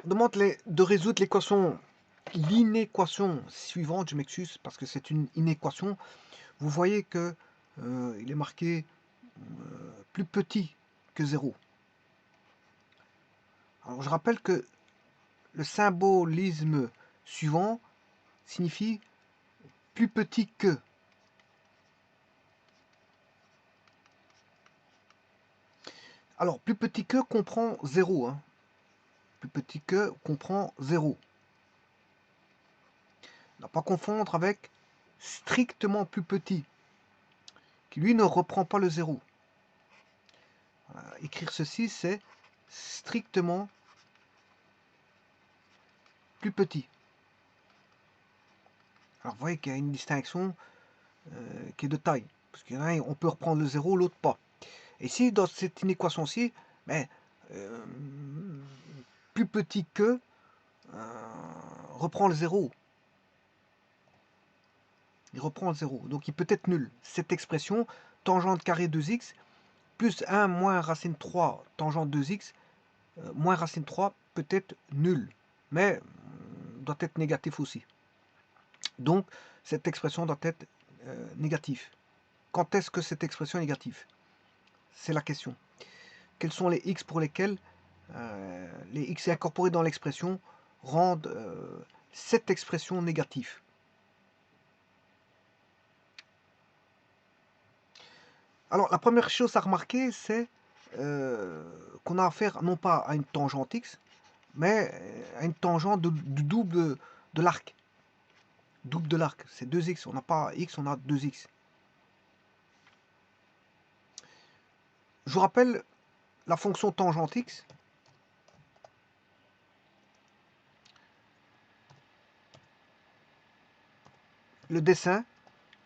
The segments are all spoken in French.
On demande de résoudre l'inéquation suivante. Je m'excuse parce que c'est une inéquation. Vous voyez que il est marqué plus petit que 0. Alors je rappelle que le symbolisme suivant signifie plus petit que. Alors plus petit que comprend 0. Hein. Plus petit que comprend 0. Ne pas confondre avec strictement plus petit, qui lui ne reprend pas le 0. Écrire ceci, c'est strictement plus petit. Alors vous voyez qu'il y a une distinction qui est de taille. Parce qu'il y en a, on peut reprendre le 0, l'autre pas. Et ici, dans cette inéquation-ci, ben, plus petit que reprend le 0. Il reprend le 0. Donc il peut être nul. Cette expression, tangente carré 2x, plus 1 moins racine 3 tangente 2x, moins racine 3 peut être nul. Mais doit être négatif aussi. Donc cette expression doit être négative. Quand est-ce que cette expression est négative? C'est la question. Quels sont les x pour lesquels les x incorporés dans l'expression rendent cette expression négative? Alors, la première chose à remarquer, c'est qu'on a affaire non pas à une tangente x, mais à une tangente du double de l'arc. Double de l'arc, c'est 2x. On n'a pas x, on a 2x. Je vous rappelle la fonction tangente x. Le dessin,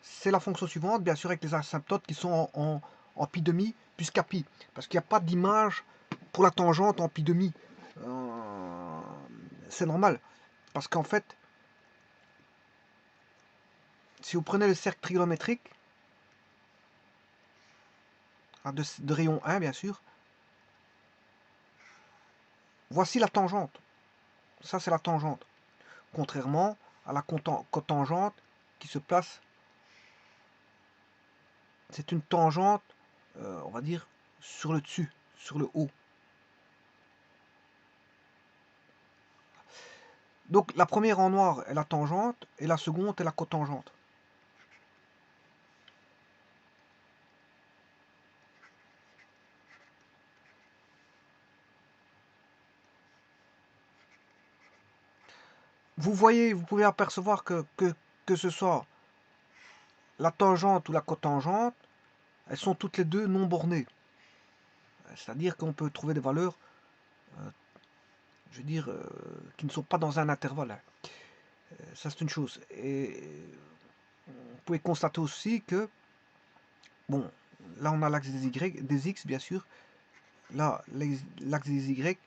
c'est la fonction suivante, bien sûr avec les asymptotes qui sont en pi demi plus qu'à pi. Parce qu'il n'y a pas d'image pour la tangente en pi demi. C'est normal. Parce qu'en fait, si vous prenez le cercle trigonométrique, de rayon 1 bien sûr, voici la tangente. Ça c'est la tangente. Contrairement à la cotangente qui se place, c'est une tangente, on va dire, sur le dessus, sur le haut. Donc la première en noir est la tangente et la seconde est la cotangente. Vous voyez, vous pouvez apercevoir que ce soit la tangente ou la cotangente, elles sont toutes les deux non bornées. C'est-à-dire qu'on peut trouver des valeurs, je veux dire, qui ne sont pas dans un intervalle. Hein. Ça c'est une chose. Et vous pouvez constater aussi que, bon, là on a l'axe des y, des x bien sûr, là l'axe des y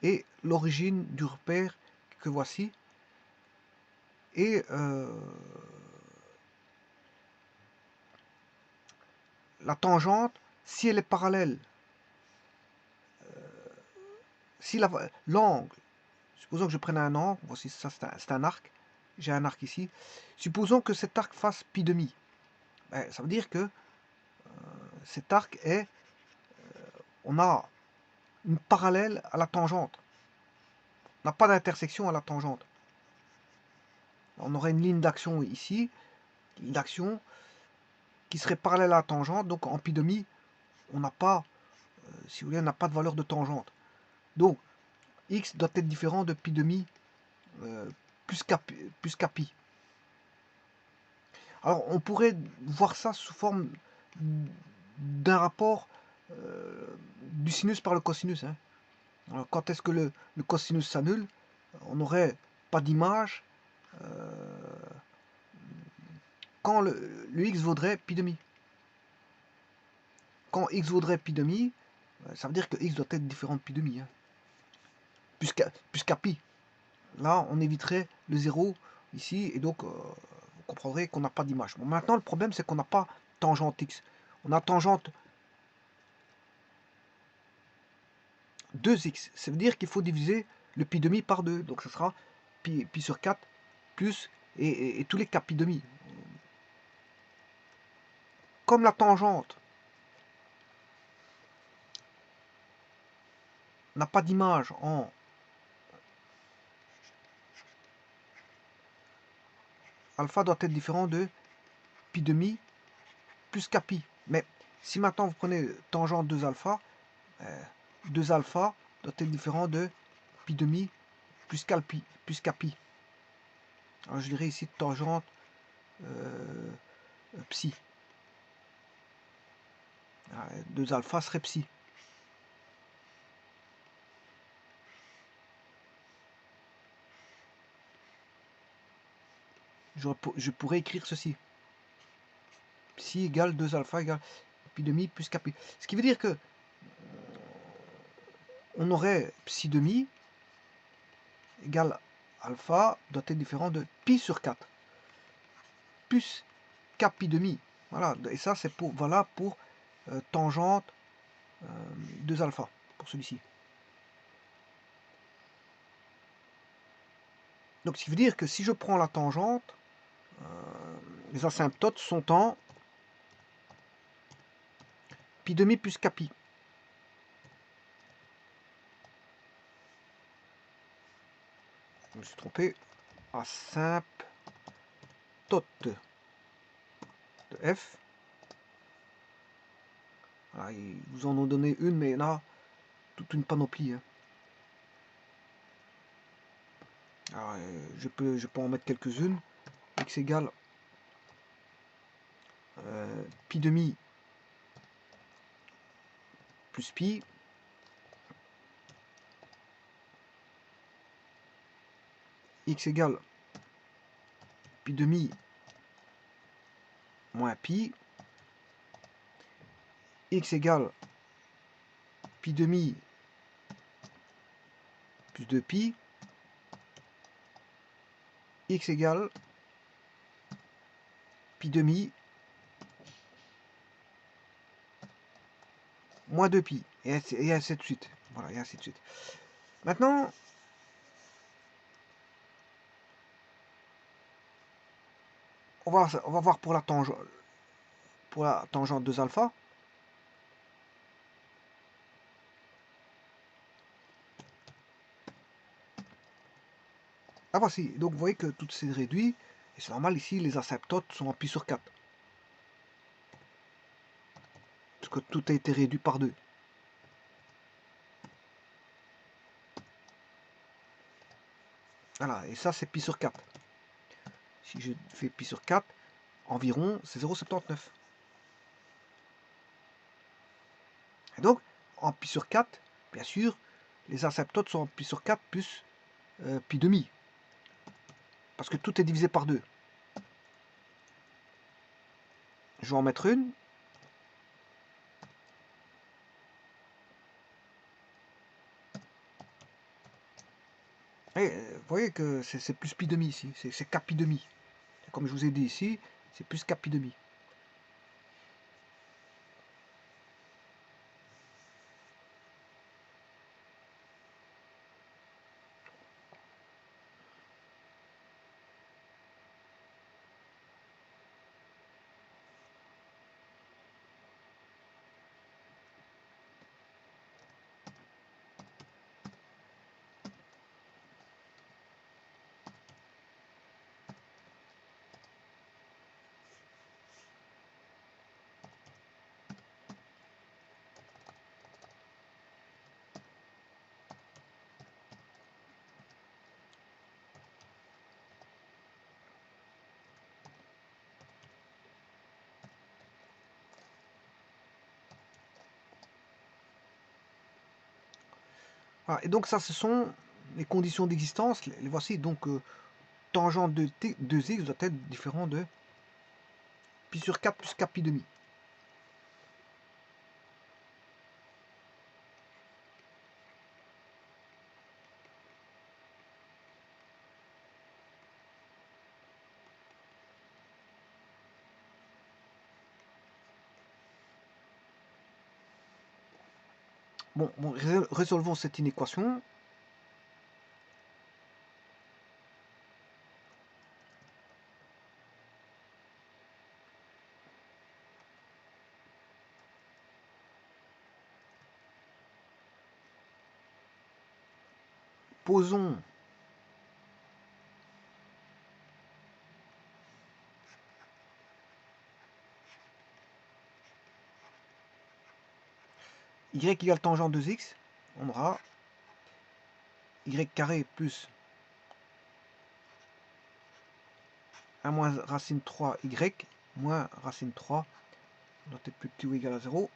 et l'origine du repère que voici. Et la tangente, si elle est parallèle, si l'angle, supposons que je prenne un angle, voici ça c'est un arc, j'ai un arc ici, supposons que cet arc fasse pi demi, ben, ça veut dire que cet arc est, on a une parallèle à la tangente, on n'a pas d'intersection à la tangente. On aurait une ligne d'action ici, ligne d'action qui serait parallèle à la tangente, donc en pi demi, on n'a pas, si vous voulez, on n'a pas de valeur de tangente. Donc, x doit être différent de pi demi plus qu'à pi. Alors, on pourrait voir ça sous forme d'un rapport du sinus par le cosinus. Hein. Alors, quand est-ce que le cosinus s'annule? On n'aurait pas d'image quand le x vaudrait pi demi. Quand x vaudrait pi demi, ça veut dire que x doit être différent de pi demi. Hein. Plus qu'à pi. Là, on éviterait le 0 ici, et donc vous comprendrez qu'on n'a pas d'image. Bon, maintenant, le problème, c'est qu'on n'a pas tangente x. On a tangente 2x. Ça veut dire qu'il faut diviser le pi demi par 2. Donc ce sera pi sur 4 plus, et tous les cas pi demi. Comme la tangente n'a pas d'image en alpha, doit être différent de pi demi plus k pi. Mais si maintenant vous prenez tangente 2 alpha, 2 alpha doit être différent de pi demi plus k pi. Alors je dirais ici tangente psi. 2 alpha serait psi. Je pourrais écrire ceci. Psi égale 2 alpha égale pi demi plus k pi. Ce qui veut dire que on aurait psi demi égale alpha doit être différent de pi sur 4 plus k pi demi. Voilà, et ça c'est pour, voilà, pour tangente 2 alpha, pour celui-ci. Donc ce qui veut dire que si je prends la tangente, les asymptotes sont en pi demi plus k pi. Je me suis trompé. Asymptote de f. Voilà, ils vous en ont donné une, mais là, toute une panoplie. Hein. Alors, je peux en mettre quelques-unes. X égale pi demi plus pi. X égale pi demi moins pi. X égale pi demi plus 2 pi. X égale pi demi moins 2 pi. Et ainsi de suite. Voilà, et ainsi de suite. Maintenant, on va voir pour la tangente 2 alpha. Ah voici, donc vous voyez que tout s'est réduit, et c'est normal ici, les asymptotes sont en pi sur 4. Parce que tout a été réduit par 2. Voilà, et ça c'est pi sur 4. Si je fais pi sur 4, environ, c'est 0,79. Et donc, en pi sur 4, bien sûr, les asymptotes sont en pi sur 4 plus pi demi. Parce que tout est divisé par 2. Je vais en mettre une. Et vous voyez que c'est plus pi demi ici, c'est k pi demi. Comme je vous ai dit ici, c'est plus k pi demi. Voilà, et donc ça, ce sont les conditions d'existence. Les voici. Donc, tangente de 2x doit être différent de pi sur 4 plus k pi demi. Bon, résolvons cette inéquation. supposons y égale tangente 2x, on aura y carré plus 1 moins racine 3y moins racine 3 doit être plus petit ou égal à 0.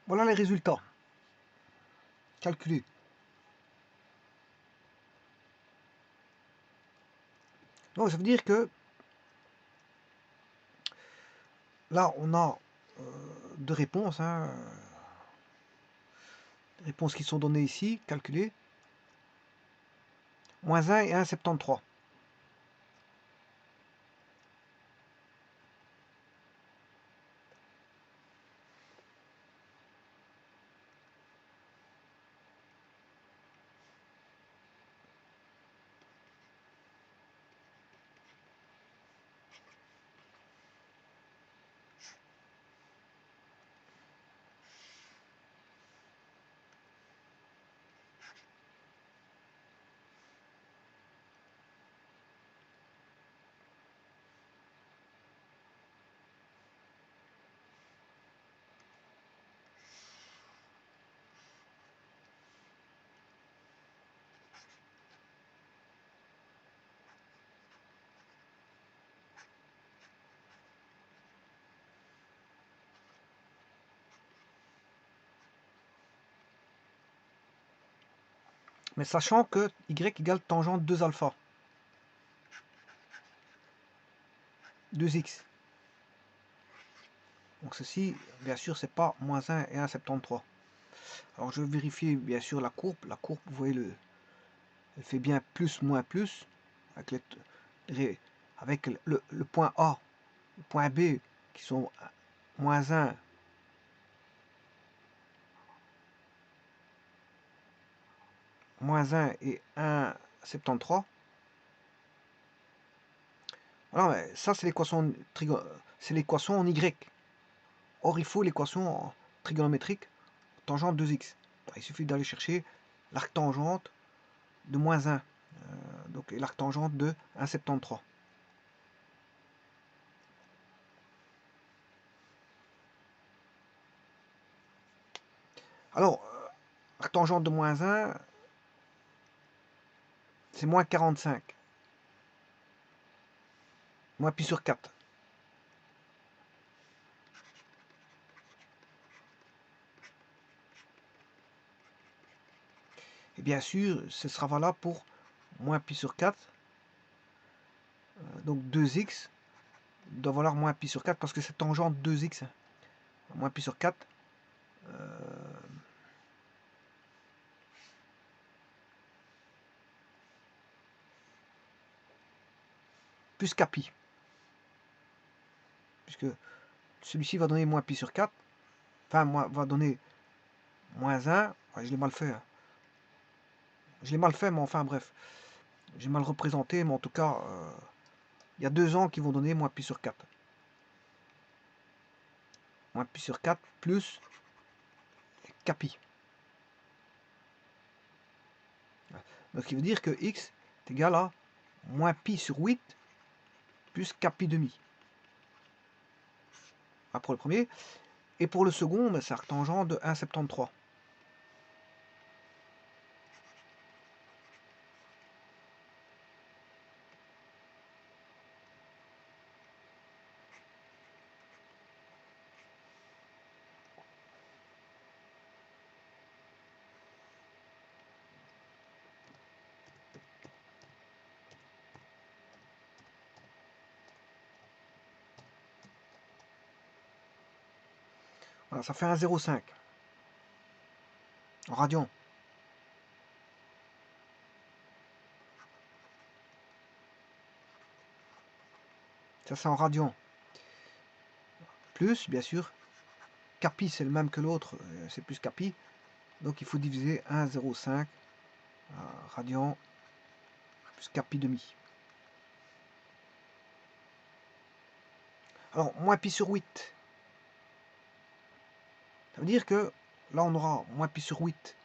Voilà les résultats. Calculés. Donc ça veut dire que là, on a deux réponses. Hein, réponses qui sont données ici, calculées. Moins 1 et 1,73. Mais sachant que y égale tangente 2 alpha. 2x. Donc ceci, bien sûr, c'est pas moins 1 et 1,73. Alors je vais vérifier bien sûr la courbe. La courbe, vous voyez, elle fait bien plus, moins, plus. Avec le point A, le point B, qui sont moins 1, moins 1 et 1,73. Voilà, ça c'est l'équation en Y. Or il faut l'équation trigonométrique tangente 2x. Il suffit d'aller chercher l'arc-tangente de moins 1. Donc l'arc-tangente de 1,73. Alors, l'arc-tangente de moins 1, c'est moins 45. Moins pi sur 4. Et bien sûr, ce sera valable pour moins pi sur 4. Donc 2x doit valoir moins pi sur 4 parce que c'est tangente 2x. Moins pi sur 4. Plus pi. Puisque celui-ci va donner moins pi sur 4. Enfin, va donner moins 1. Ouais, je l'ai mal fait. Hein. Je l'ai mal fait, mais enfin bref. J'ai mal représenté, mais en tout cas, il y a 2 ans qui vont donner moins pi sur 4. Moins pi sur 4 plus pi. Donc, ce qui veut dire que x est égal à moins pi sur 8 plus pi demi. Pour le premier. Et pour le second, c'est arctangent de 1,73. Voilà, ça fait 1,05 en radian. Ça, c'est en radian. Plus, bien sûr, pi, c'est le même que l'autre, c'est plus pi. Donc, il faut diviser 1,05 radian plus pi demi. Alors, moins pi sur 8. Ça veut dire que là, on aura moins pi sur 8.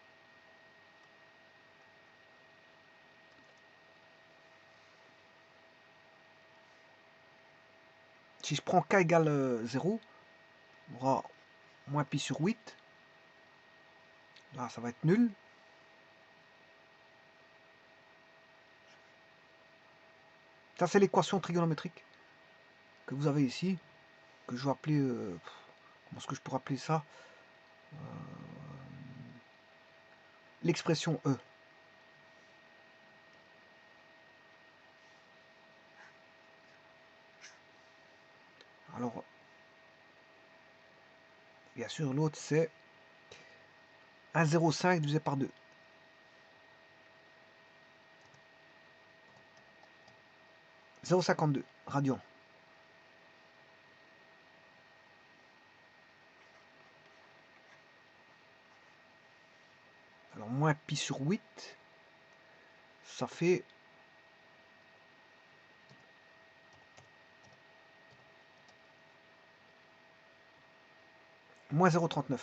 Si je prends k égale 0, on aura moins pi sur 8. Là, ça va être nul. Ça, c'est l'équation trigonométrique que vous avez ici, que je vais appeler... comment est-ce que je pourrais appeler ça? l'expression E. Alors, bien sûr, l'autre, c'est 1,05 divisé par 2. « 0,52 radians. Alors, moins pi sur 8, ça fait moins 0,39.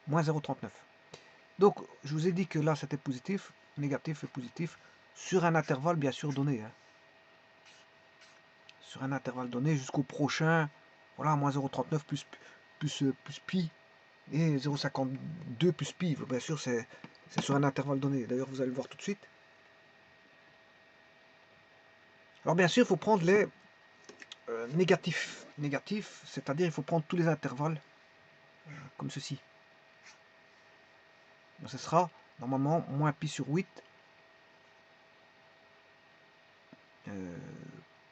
Moins 0,39. Donc, je vous ai dit que là, c'était positif, négatif et positif, sur un intervalle, bien sûr, donné. Hein. Sur un intervalle donné jusqu'au prochain, voilà, moins 0,39 plus pi, et 0,52 plus pi. Bien sûr, c'est sur un intervalle donné. D'ailleurs, vous allez le voir tout de suite. Alors, bien sûr, il faut prendre les négatifs. Négatifs, c'est-à-dire il faut prendre tous les intervalles, comme ceci. Donc, ce sera normalement moins pi sur 8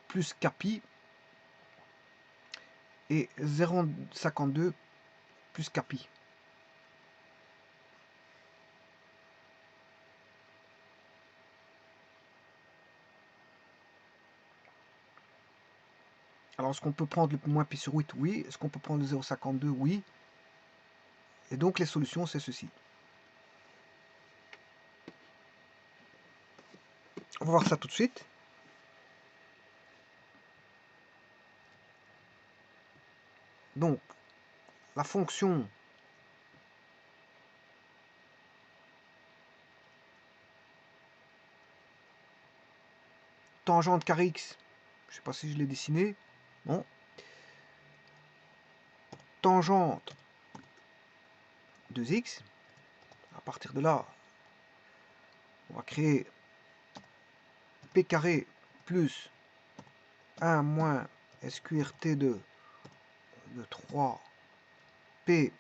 plus kpi et 0,52 plus kpi. Alors, est-ce qu'on peut prendre le moins pi sur 8? Oui. Est-ce qu'on peut prendre le 0,52? Oui. Et donc, les solutions, c'est ceci. On va voir ça tout de suite. Donc, la fonction tangente carré x, je ne sais pas si je l'ai dessiné, non. Tangente 2x, à partir de là, on va créer p carré plus 1 moins sqrt de 3p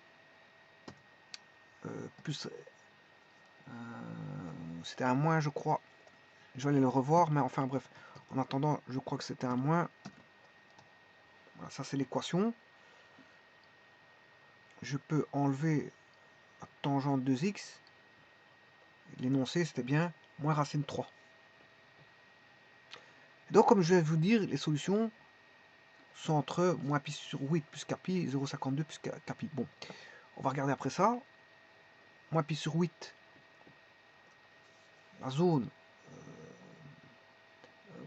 plus... c'était un moins, je crois. Je vais aller le revoir, mais enfin bref. En attendant, je crois que c'était un moins. Voilà, ça c'est l'équation. Je peux enlever la tangente 2x. L'énoncé, c'était bien moins racine 3. Et donc, comme je vais vous dire, les solutions sont entre moins pi sur 8 plus kpi, 0,52 plus kpi. Bon, on va regarder après ça. Moins pi sur 8, la zone,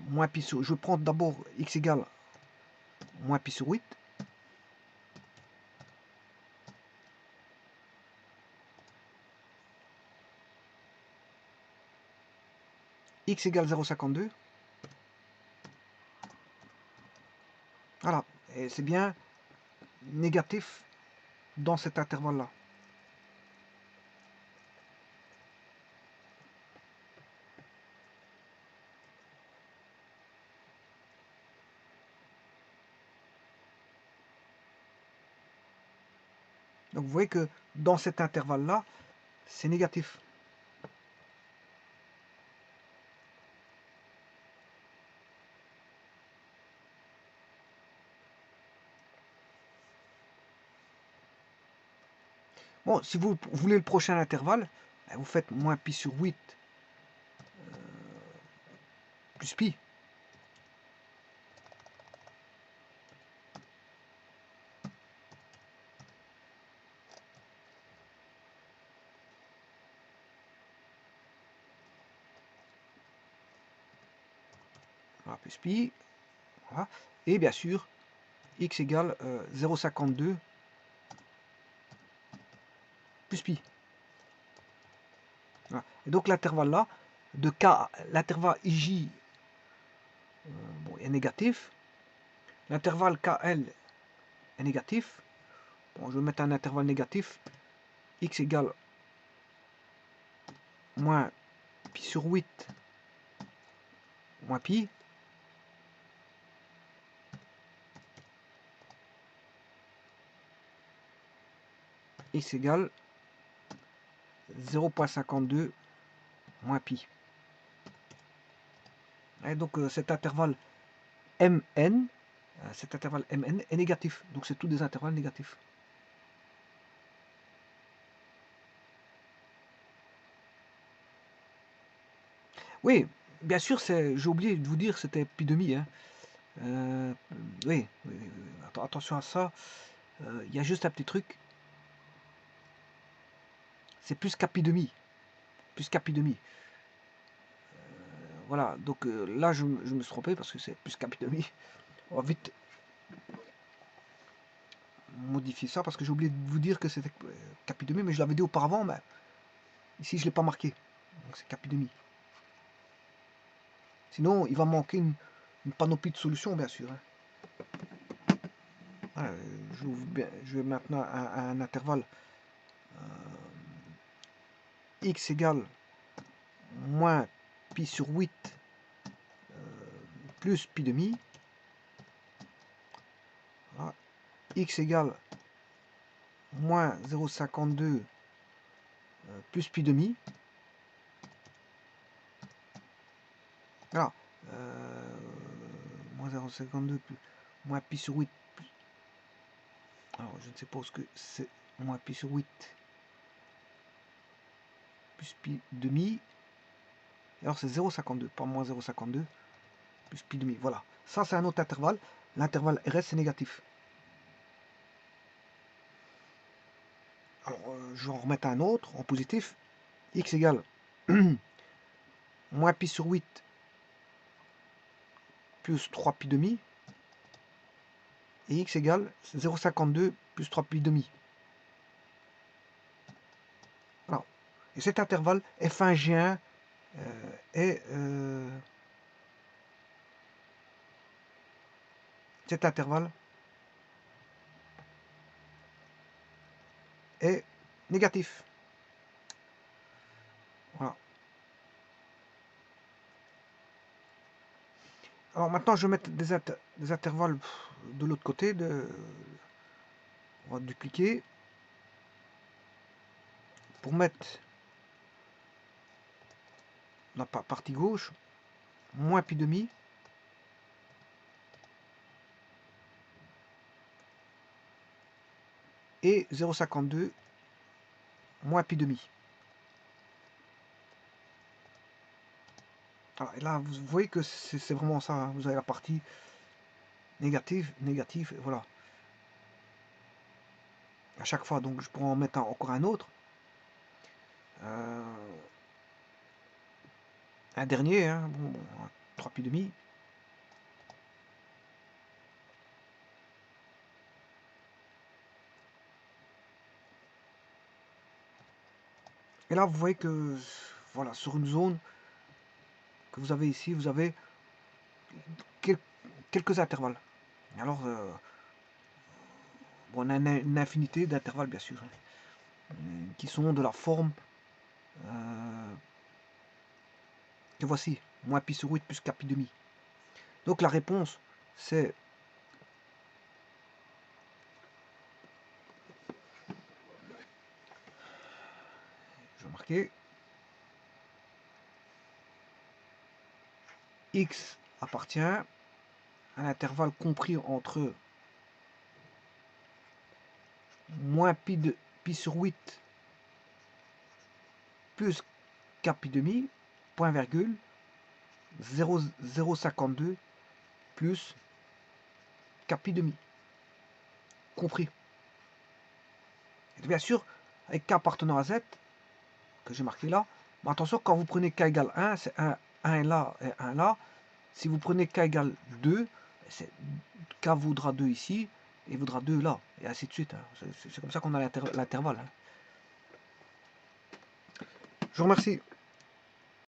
moins pi sur... Je vais prendre d'abord x égale moins pi sur 8. X égale 0,52. Voilà, et c'est bien négatif dans cet intervalle-là. Donc vous voyez que dans cet intervalle-là, c'est négatif. Bon, si vous voulez le prochain intervalle, vous faites moins pi sur 8 plus pi. Voilà, plus pi. Voilà. Et bien sûr, x égale 0,52 plus pi. Voilà. Et donc l'intervalle là, de k, l'intervalle ij bon, est négatif. L'intervalle kl est négatif. Bon, je vais mettre un intervalle négatif. X égale moins pi sur 8 moins pi. x égale 0,52 moins pi. Et donc cet intervalle mn, est négatif. Donc c'est tous des intervalles négatifs. Oui, bien sûr, j'ai oublié de vous dire que c'était pi demi. Hein. Oui, attention à ça. Il y a juste un petit truc. C'est plus qu'à pi demi. Plus qu'à pi demi. Voilà, donc là je me suis trompé parce que c'est plus qu'à pi demi. On va vite modifier ça parce que j'ai oublié de vous dire que c'était qu'à pi demi, mais je l'avais dit auparavant, mais ici je ne l'ai pas marqué. Donc c'est qu'à pi demi. Sinon, il va manquer une panoplie de solutions, bien sûr. Hein. Voilà, je vais maintenant à un intervalle x égale moins pi sur 8 plus pi demi. Voilà. X égale moins 0,52 plus pi demi. Voilà. Moins 0,52 plus moins pi sur 8. Alors, je ne sais pas ce que c'est. Moins pi sur 8 plus pi demi. Alors, c'est 0,52, pas moins 0,52 plus pi demi. Voilà. Ça, c'est un autre intervalle. L'intervalle RS, c'est négatif. Alors, je vais en remettre un autre en positif. X égale moins pi sur 8 plus 3 pi demi. Et x égale 0,52 plus 3 pi demi. Voilà. Et cet intervalle F1G1 est cet intervalle est négatif. Voilà. Alors maintenant, je vais mettre des intervalles de l'autre côté. On va dupliquer. Pour mettre la partie gauche, moins pi demi. Et 0,52 moins pi demi. Voilà, et là, vous voyez que c'est vraiment ça. Hein. Vous avez la partie négative, négative, et voilà. À chaque fois, donc je pourrais en mettre encore un autre. Un dernier, hein, bon, 3 pi demi. Et là, vous voyez que, voilà, sur une zone que vous avez ici, vous avez quelques intervalles. Alors, bon, on a une infinité d'intervalles, bien sûr, hein, qui sont de la forme que voici, moins pi sur 8 plus 4 pi demi. Donc la réponse, c'est je vais marquer x appartient à l'intervalle compris entre moins pi sur 8 plus 4 pi demi, point virgule, 0,52 plus 4 pi demi. Compris. Et bien sûr, avec k appartenant à z, que j'ai marqué là, mais attention, quand vous prenez k égale 1, c'est 1 là et 1 là. Si vous prenez k égale 2, k vaudra 2 ici, et vaudra 2 là, et ainsi de suite. Hein. C'est comme ça qu'on a l'intervalle. Hein. Je vous remercie.